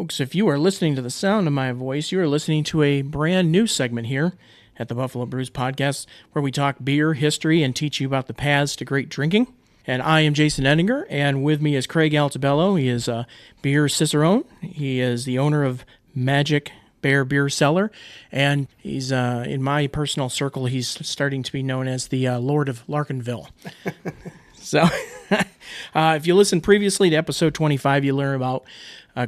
folks. If you are listening to the sound of my voice, you are listening to a brand new segment here at the Buffalo Brews Podcast, where we talk beer history and teach you about the paths to great drinking. And I am Jason Edinger, and with me is Craig Altobello. He is a beer cicerone. He is the owner of Magic Bear Beer Cellar, and he's, in my personal circle, he's starting to be known as the Lord of Larkinville. So, if you listened previously to episode 25, you learn about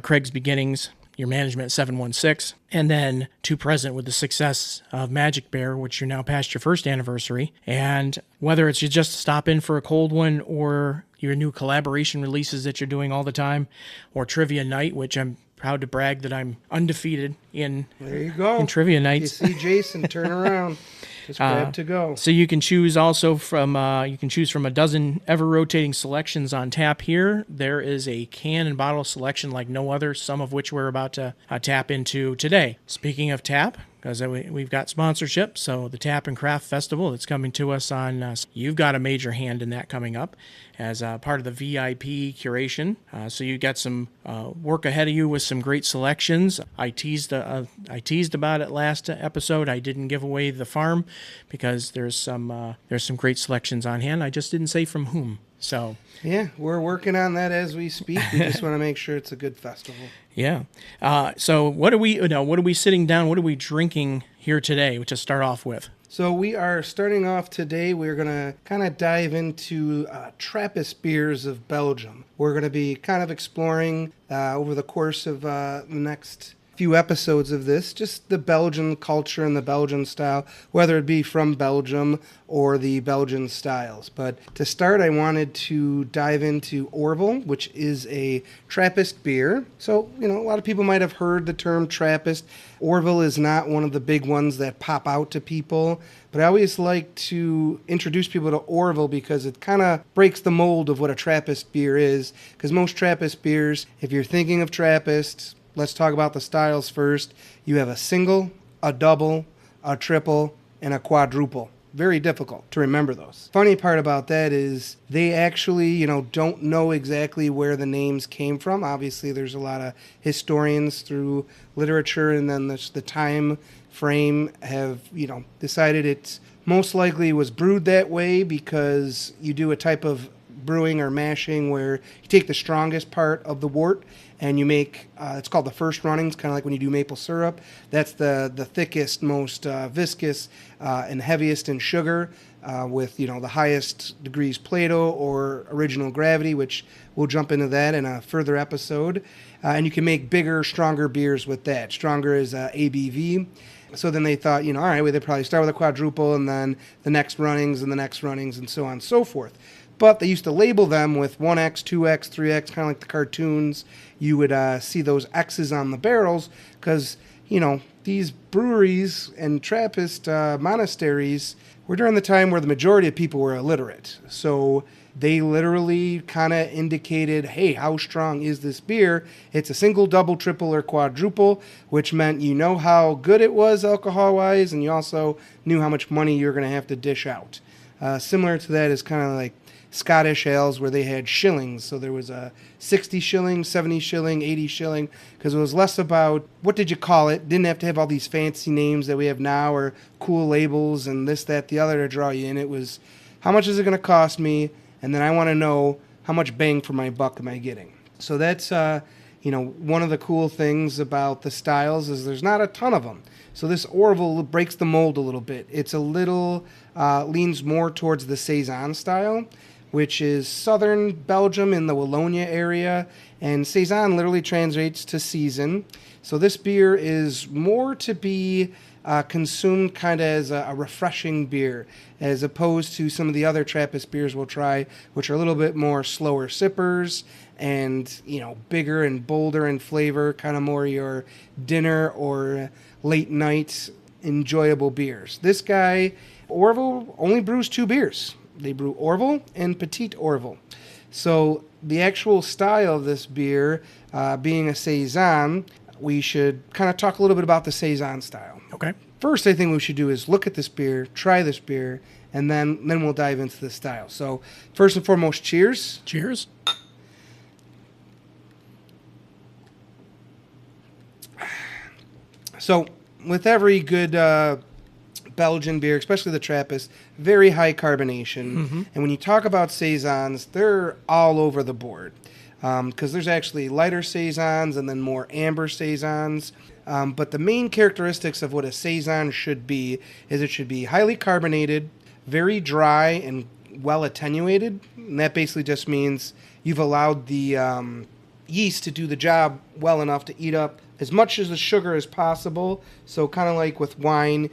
Craig's beginnings, your management at 716, and then to present with the success of Magic Bear, which you're now past your first anniversary. And whether it's you just stop in for a cold one or your new collaboration releases that you're doing all the time, or Trivia Night, which I'm proud to brag that I'm undefeated in. There you go. In Trivia Nights. You see Jason, turn around. Just grab to go. So you can choose also from a dozen ever-rotating selections on tap here. There is a can and bottle selection like no other, some of which we're about to tap into today. Speaking of tap, because we've got sponsorship, so the Tap and Craft Festival that's coming to us on, you've got a major hand in that coming up as part of the VIP curation. So you got some work ahead of you with some great selections. I teased about it last episode. I didn't give away the farm because there's some great selections on hand. I just didn't say from whom. So yeah, we're working on that as we speak. We just want to make sure it's a good festival. Yeah. So what are we sitting down? What are we drinking here today? To start off with. So we are starting off today. We're going to kind of dive into Trappist beers of Belgium. We're going to be kind of exploring over the course of the next few episodes of this, just the Belgian culture and the Belgian style, whether it be from Belgium or the Belgian styles. But to start, I wanted to dive into Orval, which is a Trappist beer. So, a lot of people might have heard the term Trappist. Orval is not one of the big ones that pop out to people, but I always like to introduce people to Orval because it kind of breaks the mold of what a Trappist beer is, because most Trappist beers, if you're thinking of Trappist, let's talk about the styles first. You have a single, a double, a triple, and a quadruple. Very difficult to remember those. Funny part about that is they actually, don't know exactly where the names came from. Obviously, there's a lot of historians through literature, and then the time frame have, decided it's most likely was brewed that way because you do a type of brewing or mashing where you take the strongest part of the wort and you make, it's called the first runnings, kind of like when you do maple syrup. That's the thickest, most viscous, and heaviest in sugar with, the highest degrees Plato or original gravity, which we'll jump into that in a further episode. And you can make bigger, stronger beers with that. Stronger is ABV. So then they thought, all right, well, they probably start with a quadruple and then the next runnings and the next runnings and so on and so forth. But they used to label them with 1X, 2X, 3X, kind of like the cartoons. You would see those X's on the barrels because, these breweries and Trappist monasteries were during the time where the majority of people were illiterate. So they literally kind of indicated, hey, how strong is this beer? It's a single, double, triple, or quadruple, which meant how good it was alcohol-wise, and you also knew how much money you're going to have to dish out. Similar to that is kind of like Scottish ales where they had shillings. So there was a 60 shilling, 70 shilling, 80 shilling, because it was less about what did you call it. Didn't have to have all these fancy names that we have now or cool labels and this, that, the other to draw you in. It was how much is it going to cost me? And then I want to know how much bang for my buck am I getting. So that's, one of the cool things about the styles is there's not a ton of them. So this Orval breaks the mold a little bit. It's a little, leans more towards the Saison style, which is southern Belgium in the Wallonia area, and Saison literally translates to season. So this beer is more to be consumed kind of as a refreshing beer, as opposed to some of the other Trappist beers we'll try, which are a little bit more slower sippers and, bigger and bolder in flavor, kind of more your dinner or late night enjoyable beers. This guy, Orval, only brews 2 beers. They brew Orval and Petit Orval. So the actual style of this beer, being a Saison, we should kind of talk a little bit about the Saison style. Okay. First, I think we should do is look at this beer, try this beer, and then we'll dive into the style. So first and foremost, cheers. Cheers. So with every good Belgian beer, especially the Trappist, very high carbonation. And when you talk about Saisons, they're all over the board. Because there's actually lighter Saisons and then more amber Saisons. But the main characteristics of what a Saison should be is it should be highly carbonated, very dry, and well attenuated. And that basically just means you've allowed the yeast to do the job well enough to eat up as much as the sugar as possible. So kind of like with wine,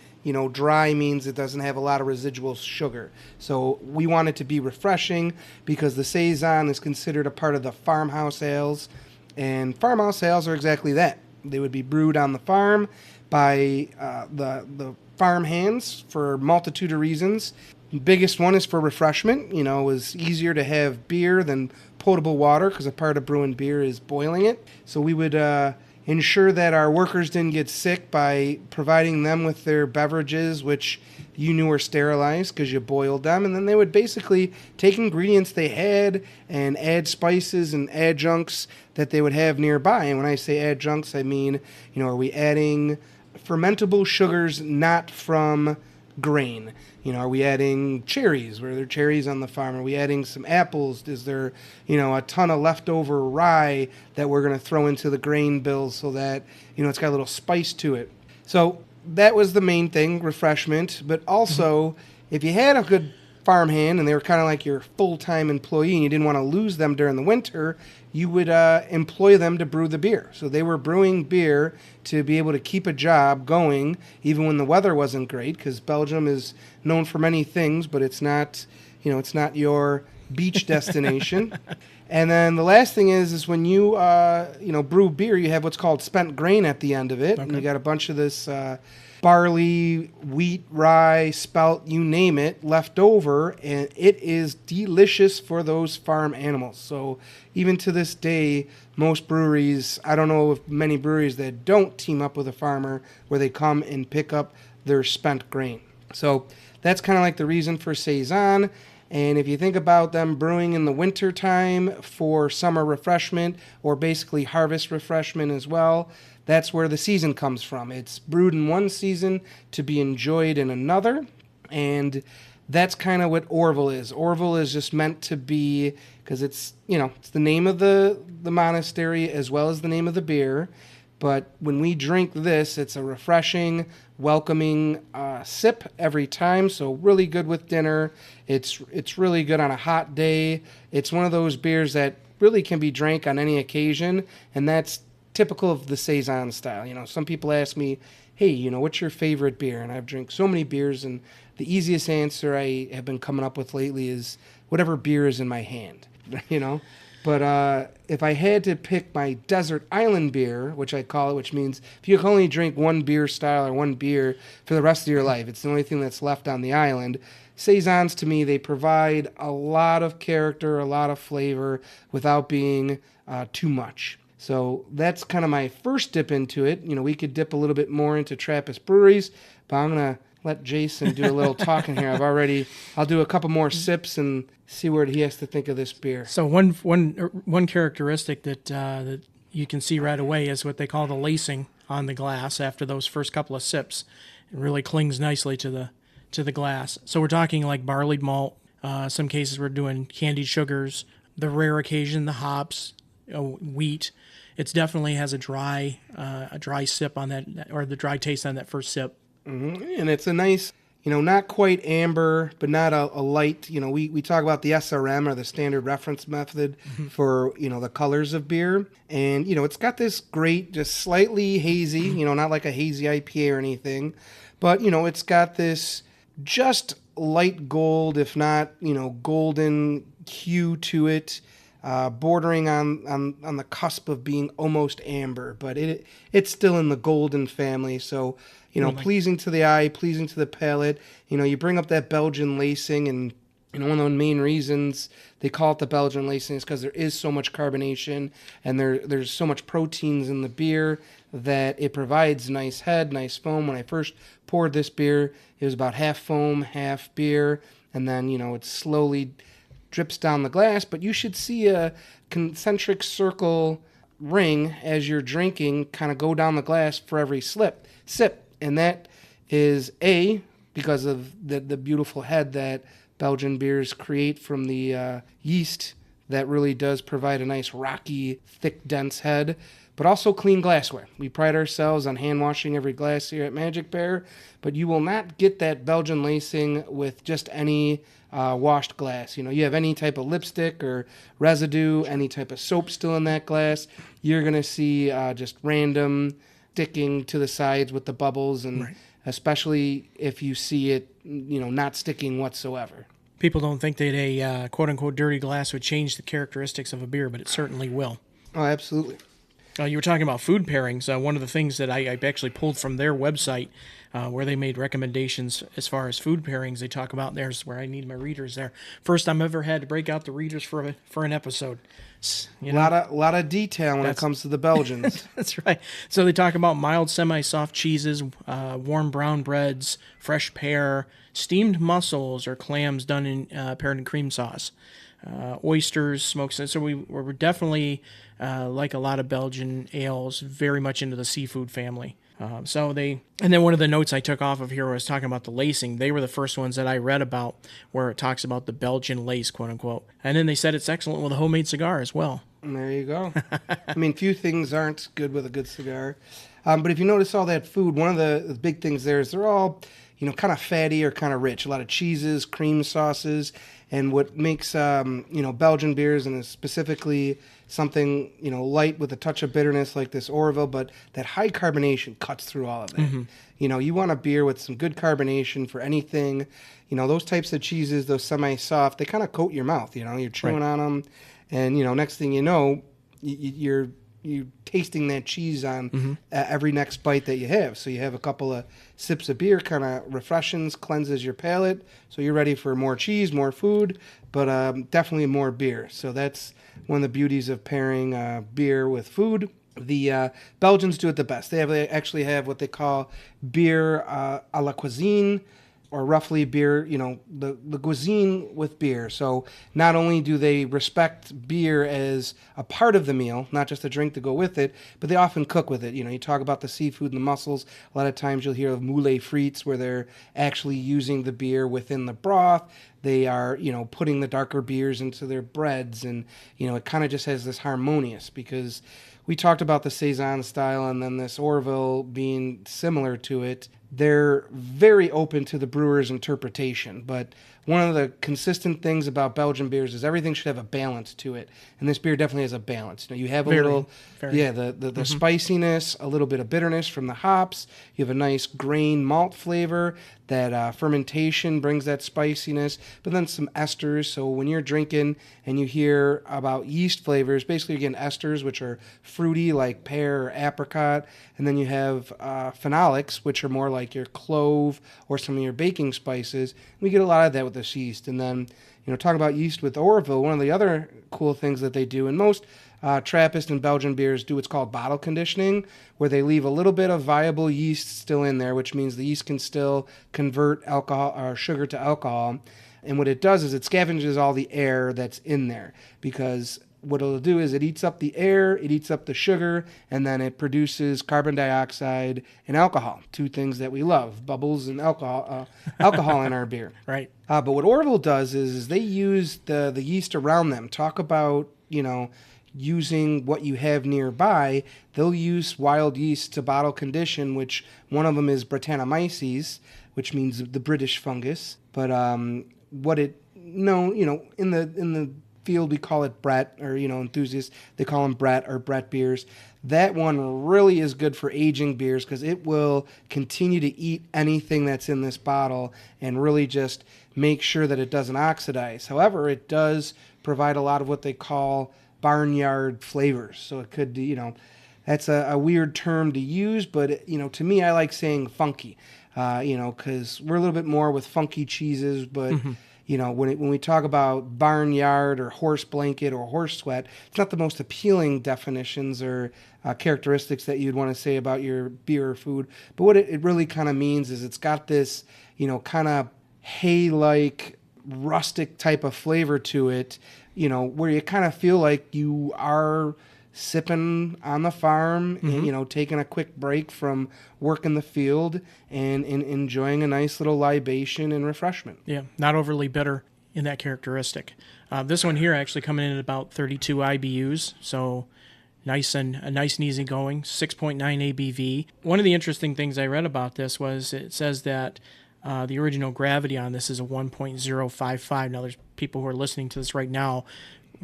dry means it doesn't have a lot of residual sugar. So we want it to be refreshing because the Saison is considered a part of the farmhouse ales. And farmhouse ales are exactly that. They would be brewed on the farm by the farm hands for a multitude of reasons. The biggest one is for refreshment. It was easier to have beer than potable water because a part of brewing beer is boiling it. So we would ensure that our workers didn't get sick by providing them with their beverages, which you knew were sterilized because you boiled them. And then they would basically take ingredients they had and add spices and adjuncts that they would have nearby. And when I say adjuncts, I mean, are we adding fermentable sugars not from grain? Are we adding cherries? Were there cherries on the farm? Are we adding some apples? Is there, a ton of leftover rye that we're going to throw into the grain bills so that, it's got a little spice to it? So that was the main thing, refreshment. But also, if you had a good farmhand and they were kind of like your full-time employee and you didn't want to lose them during the winter, you would employ them to brew the beer. So they were brewing beer to be able to keep a job going even when the weather wasn't great, because Belgium is known for many things, but it's not, it's not your beach destination. And then the last thing is when you, brew beer, you have what's called spent grain at the end of it. Okay. And you got a bunch of this barley, wheat, rye, spelt, you name it, left over, and it is delicious for those farm animals. So even to this day, most breweries, I don't know of many breweries that don't team up with a farmer where they come and pick up their spent grain. So that's kind of like the reason for Saison. And if you think about them brewing in the winter time for summer refreshment or basically harvest refreshment as well, that's where the season comes from. It's brewed in one season to be enjoyed in another. And that's kind of what Orval is. Orval is just meant to be, because it's, it's the name of the monastery as well as the name of the beer. But when we drink this, it's a refreshing, welcoming sip every time. So really good with dinner. It's really good on a hot day. It's one of those beers that really can be drank on any occasion. And that's typical of the Saison style. Some people ask me, hey, what's your favorite beer? And I've drank so many beers, and the easiest answer I have been coming up with lately is whatever beer is in my hand, But if I had to pick my desert island beer, which I call it, which means if you can only drink one beer style or one beer for the rest of your life, it's the only thing that's left on the island. Saisons, to me, they provide a lot of character, a lot of flavor without being too much. So that's kind of my first dip into it. We could dip a little bit more into Trappist breweries, but I'm going to let Jason do a little talking here. I'll do a couple more sips and see what he has to think of this beer. So one characteristic that you can see right away is what they call the lacing on the glass after those first couple of sips. It really clings nicely to the glass. So we're talking like barley malt. Some cases we're doing candied sugars. The rare occasion, the hops, wheat. It definitely has a dry sip on that, or the dry taste on that first sip. Mm-hmm. And it's a nice, not quite amber, but not a light, we talk about the SRM or the standard reference method for, the colors of beer. And, it's got this great, just slightly hazy, not like a hazy IPA or anything, but, it's got this just light gold, if not, golden hue to it. Bordering on the cusp of being almost amber, but it's still in the golden family. So, pleasing to the eye, pleasing to the palate. You bring up that Belgian lacing, and one of the main reasons they call it the Belgian lacing is because there is so much carbonation and there's so much proteins in the beer that it provides nice head, nice foam. When I first poured this beer, it was about half foam, half beer, and then it slowly drips down the glass, but you should see a concentric circle ring as you're drinking kind of go down the glass for every sip. And that is because of the beautiful head that Belgian beers create from the yeast that really does provide a nice rocky, thick, dense head, but also clean glassware. We pride ourselves on hand washing every glass here at Magic Bear, but you will not get that Belgian lacing with just any washed glass. You have any type of lipstick or residue, any type of soap still in that glass, you're going to see just random sticking to the sides with the bubbles, and right. Especially if you see it, not sticking whatsoever. People don't think that a quote-unquote dirty glass would change the characteristics of a beer, but it certainly will. Oh, absolutely. You were talking about food pairings. One of the things that I actually pulled from their website where they made recommendations as far as food pairings, they talk about, there's where I need my readers there. First time I've ever had to break out the readers for an episode. A lot of detail when it comes to the Belgians. That's right. So they talk about mild semi-soft cheeses, warm brown breads, fresh pear, steamed mussels or clams done in paired in cream sauce, oysters, smoked. So we're definitely like a lot of Belgian ales, very much into the seafood family. And then one of the notes I took off of here was talking about the lacing. They were the first ones that I read about where it talks about the Belgian lace, quote unquote. And then they said it's excellent with a homemade cigar as well. And there you go. I mean, few things aren't good with a good cigar. But if you notice all that food, one of the big things there is they're all, kind of fatty or kind of rich. A lot of cheeses, cream sauces, and what makes, Belgian beers, and specifically something, light with a touch of bitterness like this Orval, but that high carbonation cuts through all of that. Mm-hmm. You want a beer with some good carbonation for anything. Those types of cheeses, those semi-soft, they kind of coat your mouth. You're chewing on them, and, next thing you know, you're tasting that cheese on every next bite that you have. So you have a couple of sips of beer, kind of refreshes, cleanses your palate. So you're ready for more cheese, more food, but definitely more beer. So that's one of the beauties of pairing beer with food. The Belgians do it the best. They actually have what they call beer à la cuisine, or roughly beer, the cuisine with beer. So not only do they respect beer as a part of the meal, not just a drink to go with it, but they often cook with it. You talk about the seafood and the mussels. A lot of times you'll hear of moule frites where they're actually using the beer within the broth. They are, putting the darker beers into their breads. And, it kind of just has this harmonious, because we talked about the Saison style and then this Orval being similar to it. They're very open to the brewer's interpretation, but one of the consistent things about Belgian beers is everything should have a balance to it, and this beer definitely has a balance. You have the spiciness, a little bit of bitterness from the hops. You have a nice grain malt flavor. That fermentation brings that spiciness, but then some esters. So when you're drinking and you hear about yeast flavors, basically you're getting esters, which are fruity like pear or apricot, and then you have phenolics, which are more like your clove or some of your baking spices. We get a lot of that with this yeast. And then, talking about yeast with Orval, one of the other cool things that they do, and most Trappist and Belgian beers do what's called bottle conditioning, where they leave a little bit of viable yeast still in there, which means the yeast can still convert alcohol or sugar to alcohol. And what it does is it scavenges all the air that's in there, because what it'll do is it eats up the air, it eats up the sugar, and then it produces carbon dioxide and alcohol, two things that we love, bubbles and alcohol in our beer. Right. But what Orval does is they use the yeast around them. Talk about, using what you have nearby. They'll use wild yeast to bottle condition, which one of them is Brettanomyces, which means the British fungus. But in the field we call it Brett, or enthusiasts they call them Brett or Brett beers. That one really is good for aging beers because it will continue to eat anything that's in this bottle and really just make sure that it doesn't oxidize. However, it does provide a lot of what they call barnyard flavors. So it could, that's a weird term to use, but to me, I like saying funky, because we're a little bit more with funky cheeses, but when we talk about barnyard or horse blanket or horse sweat, it's not the most appealing definitions or characteristics that you'd want to say about your beer or food. But what it really kind of means is it's got this, kind of hay-like rustic type of flavor to it, where you kind of feel like you are sipping on the farm, and, you know, taking a quick break from work in the field and enjoying a nice little libation and refreshment. Yeah, not overly bitter in that characteristic. This one here actually coming in at about 32 IBUs, so nice and easy going, 6.9 ABV. One of the interesting things I read about this was it says that the original gravity on this is a 1.055. Now, there's people who are listening to this right now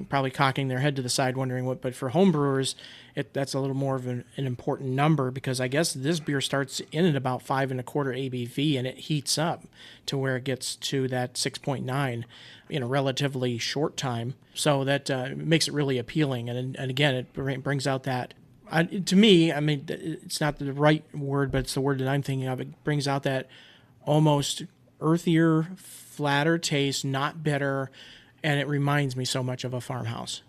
probably cocking their head to the side wondering what, but for home brewers, that's a little more of an important number, because I guess this beer starts in at about 5.25 ABV and it heats up to where it gets to that 6.9 in a relatively short time. So that makes it really appealing. And again, it brings out that, to me, I mean, it's not the right word, but it's the word that I'm thinking of. It brings out that almost earthier, flatter taste, not bitter, and it reminds me so much of a farmhouse.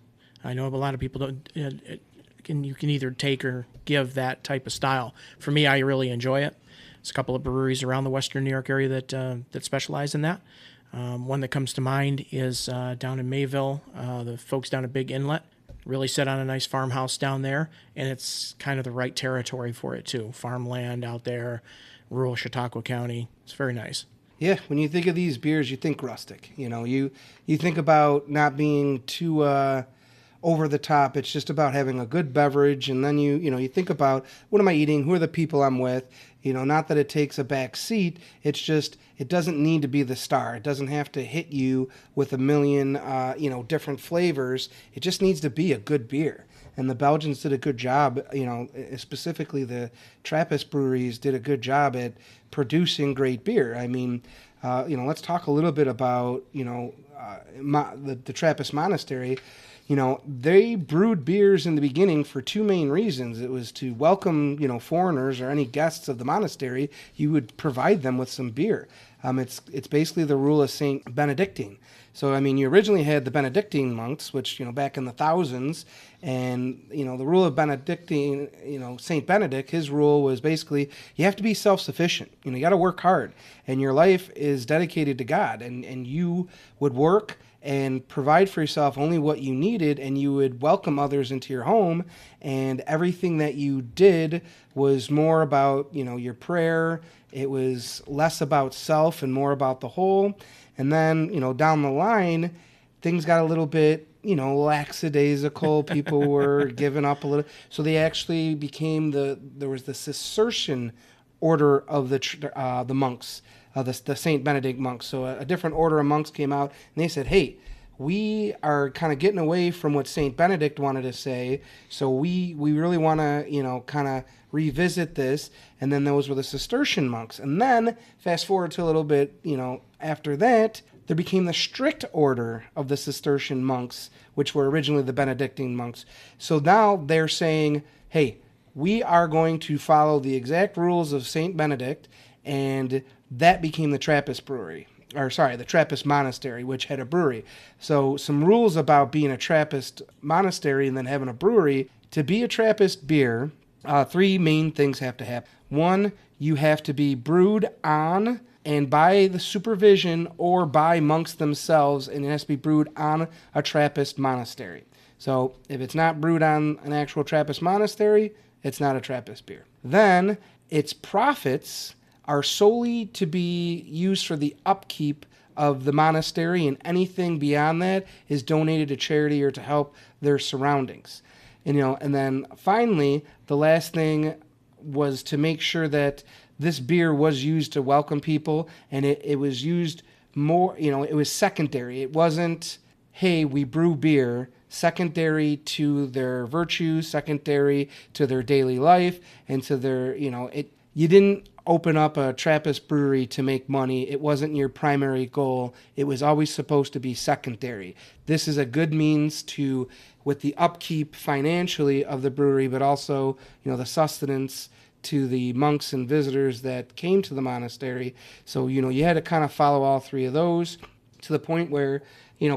I know a lot of people don't. You can either take or give that type of style. For me, I really enjoy it. There's a couple of breweries around the Western New York area that specialize in that. One that comes to mind is down in Mayville. The folks down at Big Inlet really set on a nice farmhouse down there, and it's kind of the right territory for it too. Farmland out there, rural Chautauqua County. It's very nice. Yeah, when you think of these beers, you think rustic. You know, you think about not being too over the top. It's just about having a good beverage, and then you think about, what am I eating? Who are the people I'm with? You know, not that it takes a back seat. It's just, it doesn't need to be the star. It doesn't have to hit you with a million different flavors. It just needs to be a good beer. And the Belgians did a good job, specifically the Trappist breweries did a good job at producing great beer. I mean, let's talk a little bit about, the Trappist monastery. You know, they brewed beers in the beginning for two main reasons. It was to welcome, foreigners or any guests of the monastery. You would provide them with some beer. It's basically the rule of Saint Benedictine. So, I mean, you originally had the Benedictine monks, which, back in the thousands, and, the rule of Benedictine, Saint Benedict, his rule was basically, you have to be self-sufficient. You got to work hard, and your life is dedicated to God, and you would work and provide for yourself only what you needed, and you would welcome others into your home, and everything that you did was more about, your prayer. It was less about self and more about the whole. And then, down the line, things got a little bit, lackadaisical. People were giving up a little. So they actually became there was the Cicerone order of the monks, the Saint Benedict monks. So a different order of monks came out, and they said, hey, we are kind of getting away from what Saint Benedict wanted to say, so we really want to, kind of revisit this. And then those were the Cistercian monks. And then, fast forward to a little bit, after that, there became the strict order of the Cistercian monks, which were originally the Benedictine monks. So now they're saying, hey, we are going to follow the exact rules of Saint Benedict, and that became the Trappist brewery. The Trappist monastery, which had a brewery. So some rules about being a Trappist monastery and then having a brewery. To be a Trappist beer, three main things have to happen. One, you have to be brewed on and by the supervision or by monks themselves, and it has to be brewed on a Trappist monastery. So if it's not brewed on an actual Trappist monastery, it's not a Trappist beer. Then its profits are solely to be used for the upkeep of the monastery, and anything beyond that is donated to charity or to help their surroundings. And then finally, the last thing was to make sure that this beer was used to welcome people, and it was used more, it was secondary. It wasn't, hey, we brew beer, secondary to their virtues, secondary to their daily life, and to their, you didn't open up a Trappist brewery to make money. It wasn't your primary goal. It was always supposed to be secondary. This is a good means to, with the upkeep financially of the brewery, but also, the sustenance to the monks and visitors that came to the monastery. So, you had to kind of follow all three of those to the point where,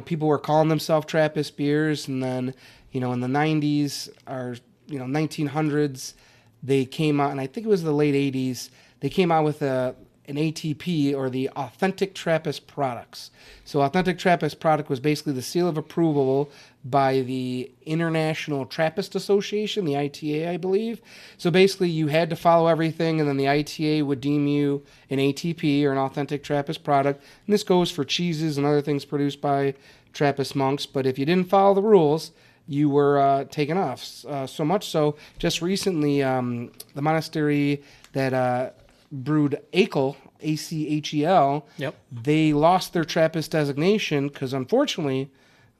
people were calling themselves Trappist beers. And then, in the 90s or, 1900s, they came out, and I think it was the late 80s, they came out with an ATP, or the Authentic Trappist Products. So Authentic Trappist Product was basically the seal of approval by the International Trappist Association, the ITA, I believe. So basically, you had to follow everything, and then the ITA would deem you an ATP or an authentic Trappist product. And this goes for cheeses and other things produced by Trappist monks. But if you didn't follow the rules, you were taken off. So much so, just recently, the monastery that brewed Achel, Achel, Yep. they lost their Trappist designation because, unfortunately,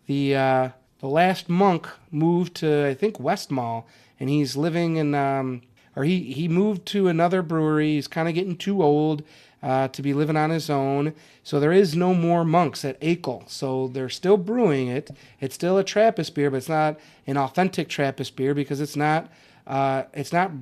the last monk moved to, I think, Westmall, and he's living in, or he moved to another brewery. He's kind of getting too old to be living on his own. So there is no more monks at Achel. So they're still brewing it. It's still a Trappist beer, but it's not an authentic Trappist beer because it's not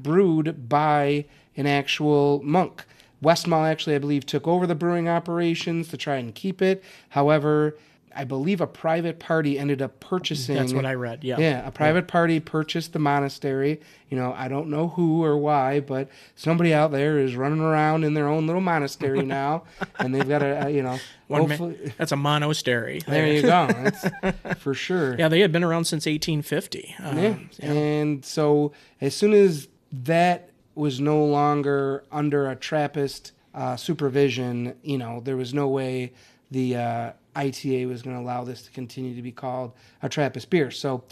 brewed by an actual monk. Westmall actually, I believe, took over the brewing operations to try and keep it. However, I believe a private party ended up purchasing. That's what I read. Yeah. Yeah, a private party purchased the monastery. I don't know who or why, but somebody out there is running around in their own little monastery now, and they've got a, hopefully. That's a monastery. There you go. That's for sure. Yeah, they had been around since 1850. Yeah. And so as soon as that was no longer under a Trappist supervision, there was no way the ITA was going to allow this to continue to be called a Trappist beer. So,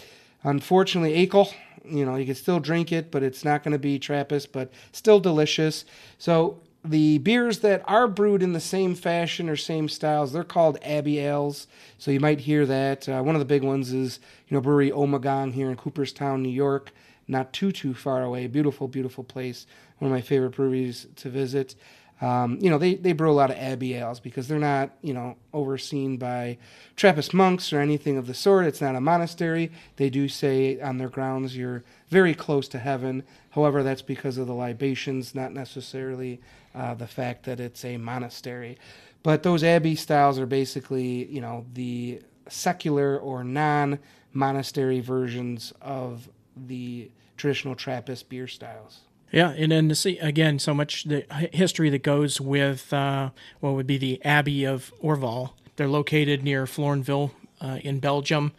unfortunately, Achel, you can still drink it, but it's not going to be Trappist, but still delicious. So, the beers that are brewed in the same fashion or same styles, they're called Abbey ales. So, you might hear that. One of the big ones is, Brewery Ommegang here in Cooperstown, New York, not too far away. Beautiful, beautiful place. One of my favorite breweries to visit. They brew a lot of Abbey ales because they're not, overseen by Trappist monks or anything of the sort. It's not a monastery. They do say on their grounds you're very close to heaven. However, that's because of the libations, not necessarily the fact that it's a monastery. But those Abbey styles are basically, the secular or non-monastery versions of the traditional Trappist beer styles. Yeah, and then to see, again, so much the history that goes with what would be the Abbey of Orval. They're located near Florenville in Belgium.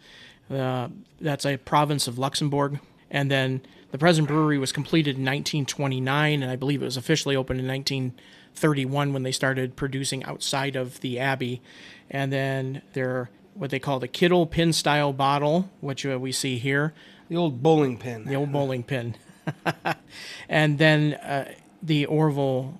That's a province of Luxembourg. And then the present brewery was completed in 1929, and I believe it was officially opened in 1931 when they started producing outside of the Abbey. And then they're what they call the Kittle pin-style bottle, which we see here. The old bowling pin. The old bowling pin. And then the Orval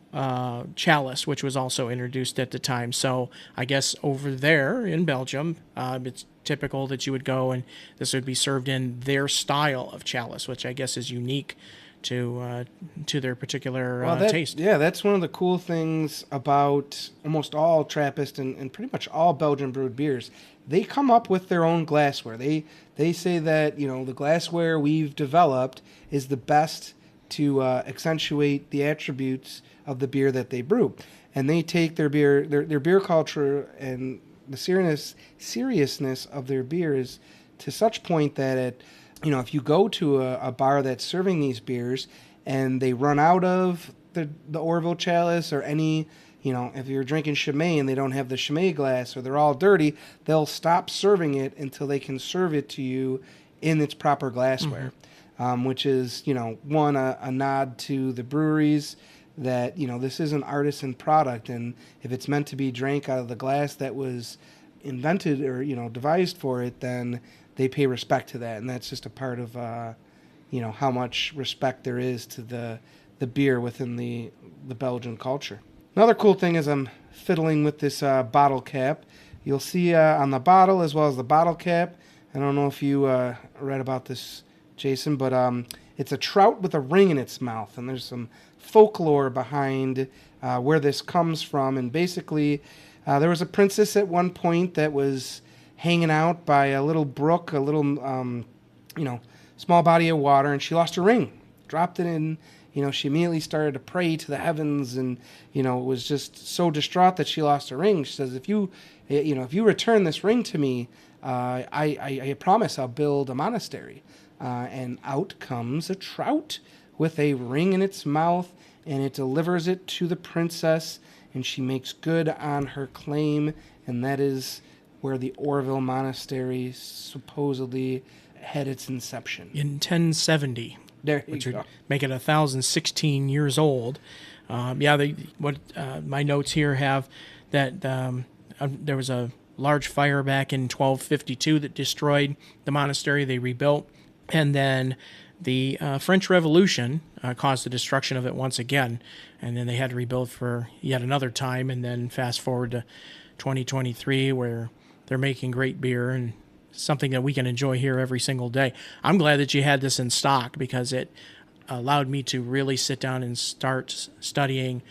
chalice, which was also introduced at the time. So I guess over there in Belgium, it's typical that you would go and this would be served in their style of chalice, which I guess is unique to their particular taste. Yeah, that's one of the cool things about almost all Trappist and pretty much all Belgian brewed beers. They come up with their own glassware. They say that the glassware we've developed is the best to accentuate the attributes of the beer that they brew, and they take their beer, their beer culture, and the seriousness of their beers to such point that if you go to a bar that's serving these beers and they run out of the Orval chalice or any. If you're drinking Chimay and they don't have the Chimay glass or they're all dirty, they'll stop serving it until they can serve it to you in its proper glassware, which is, one, a nod to the breweries that, this is an artisan product. And if it's meant to be drank out of the glass that was invented or, devised for it, then they pay respect to that. And that's just a part of, how much respect there is to the beer within the Belgian culture. Another cool thing is I'm fiddling with this bottle cap. You'll see on the bottle as well as the bottle cap. I don't know if you read about this, Jason, but it's a trout with a ring in its mouth. And there's some folklore behind where this comes from. And basically, there was a princess at one point that was hanging out by a little brook, a little, small body of water, and she lost her ring, dropped it in. She immediately started to pray to the heavens and, was just so distraught that she lost her ring. She says, if you return this ring to me, I promise I'll build a monastery. And out comes a trout with a ring in its mouth, and it delivers it to the princess, and she makes good on her claim, and that is where the Orval monastery supposedly had its inception. In 1070. There you which go. would make it 1,016 years old. My notes here have that there was a large fire back in 1252 that destroyed the monastery. They rebuilt, and then the French Revolution caused the destruction of it once again, and then they had to rebuild for yet another time, and then fast forward to 2023 where they're making great beer and something that we can enjoy here every single day. I'm glad that you had this in stock because it allowed me to really sit down and start studying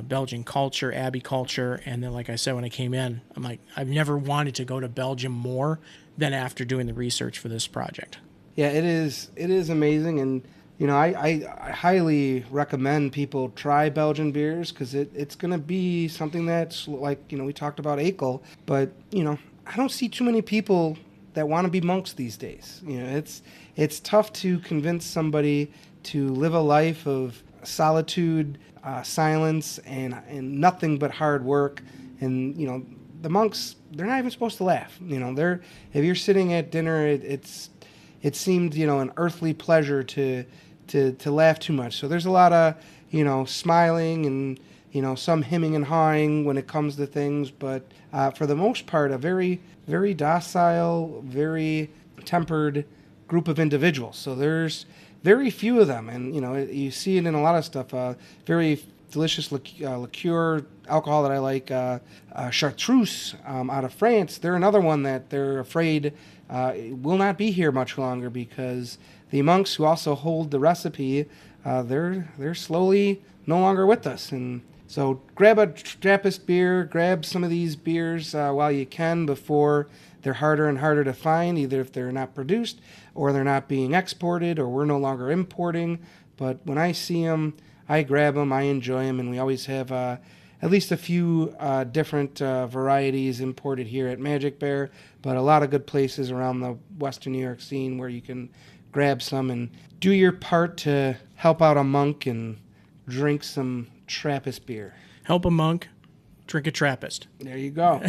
Belgian culture, Abbey culture, and then, like I said, when I came in, I'm like, I've never wanted to go to Belgium more than after doing the research for this project. Yeah, it is amazing, and I highly recommend people try Belgian beers because it's going to be something that's like, we talked about Akel, but I don't see too many people that want to be monks these days. It's tough to convince somebody to live a life of solitude, silence, and nothing but hard work. And the monks, they're not even supposed to laugh. If you're sitting at dinner, it seemed an earthly pleasure to laugh too much. So there's a lot of smiling and some hemming and hawing when it comes to things, but for the most part, a very, very docile, very tempered group of individuals. So there's very few of them, and you see it in a lot of stuff. Very delicious liqueur alcohol that I like, chartreuse out of France. They're another one that they're afraid will not be here much longer because the monks who also hold the recipe, they're slowly no longer with us. And so grab a Trappist beer, grab some of these beers while you can before they're harder and harder to find, either if they're not produced or they're not being exported or we're no longer importing. But when I see them, I grab them, I enjoy them, and we always have at least a few different varieties imported here at Magic Bear, but a lot of good places around the Western New York scene where you can grab some and do your part to help out a monk and drink some Trappist beer. Help a monk, drink a Trappist. There you go.